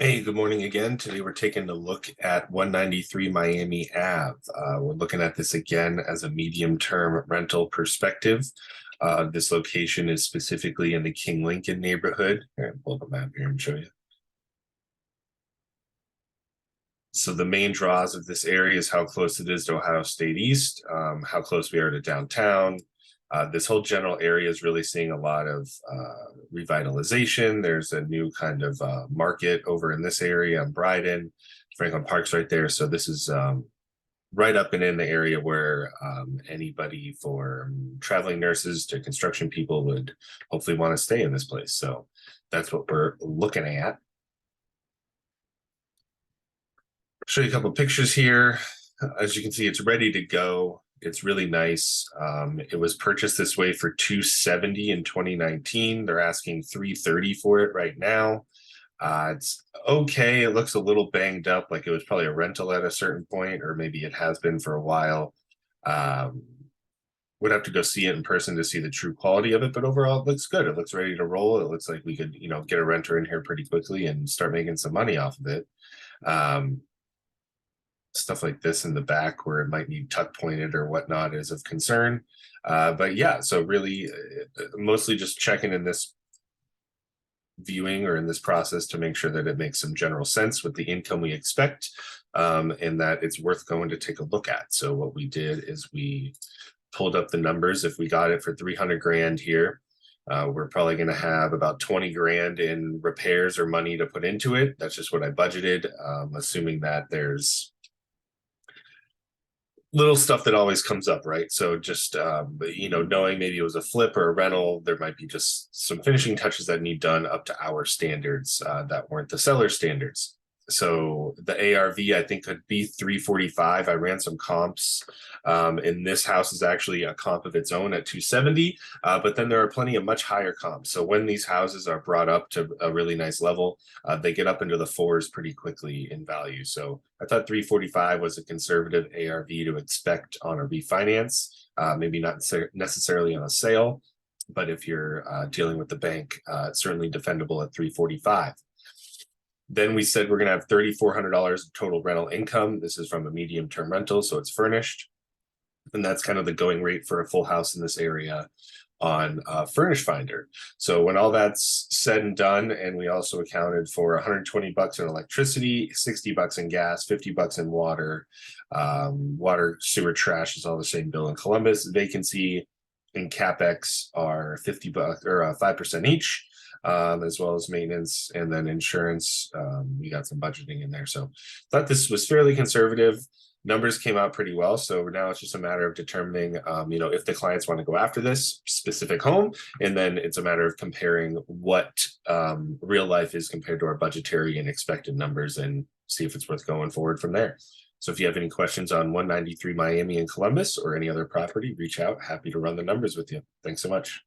Hey, good morning again. Today we're taking a look at 193 Miami Ave. We're looking at this again as a medium-term rental perspective. This location is specifically in the King Lincoln neighborhood. Here, I'll pull the map here and show you. So the main draws of this area is how close it is to Ohio State East, how close we are to downtown. This whole general area is really seeing a lot of revitalization. There's a new kind of market over in this area in Bryden. Franklin Park's right there. So this is right up and in the area where anybody from traveling nurses to construction people would hopefully want to stay in this place. So that's what we're looking at. Show you a couple pictures here. As you can see, it's ready to go. It's really nice. It was purchased this way for $270 in 2019. They're asking $330 for it right now. It's okay. It looks a little banged up, like it was probably a rental at a certain point, or maybe it has been for a while. Would have to go see it in person to see the true quality of it, but overall it looks good. It looks ready to roll. It looks like we could, get a renter in here pretty quickly and start making some money off of it. Stuff like this in the back where it might need tuck pointed or whatnot is of concern. But yeah, so really mostly just checking in this viewing or in this process to make sure that it makes some general sense with the income we expect, and that it's worth going to take a look at. So what we did is we pulled up the numbers. If we got it for 300 grand here, we're probably going to have about 20 grand in repairs or money to put into it. That's just what I budgeted, assuming that there's little stuff that always comes up, right? So just knowing maybe it was a flip or a rental, there might be just some finishing touches that need done up to our standards that weren't the seller standards. So the ARV I think could be 345. I ran some comps, and this house is actually a comp of its own at 270, but then there are plenty of much higher comps. So when these houses are brought up to a really nice level, they get up into the fours pretty quickly in value. So I thought 345 was a conservative ARV to expect on a refinance, maybe not necessarily on a sale, but if you're dealing with the bank, it's certainly defendable at 345. Then we said we're going to have $3,400 total rental income. This is from a medium-term rental, so it's furnished. And that's kind of the going rate for a full house in this area on Furnish Finder. So when all that's said and done, and we also accounted for 120 bucks in electricity, 60 bucks in gas, 50 bucks in water. Water, sewer, trash is all the same bill in Columbus. Vacancy and CapEx are 50 bucks or 5% each. As well as maintenance and then insurance. We got some budgeting in there. So thought this was fairly conservative. Numbers came out pretty well. So now it's just a matter of determining, if the clients want to go after this specific home. And then it's a matter of comparing what real life is compared to our budgetary and expected numbers and see if it's worth going forward from there. So if you have any questions on 193 Miami and Columbus or any other property, reach out. Happy to run the numbers with you. Thanks so much.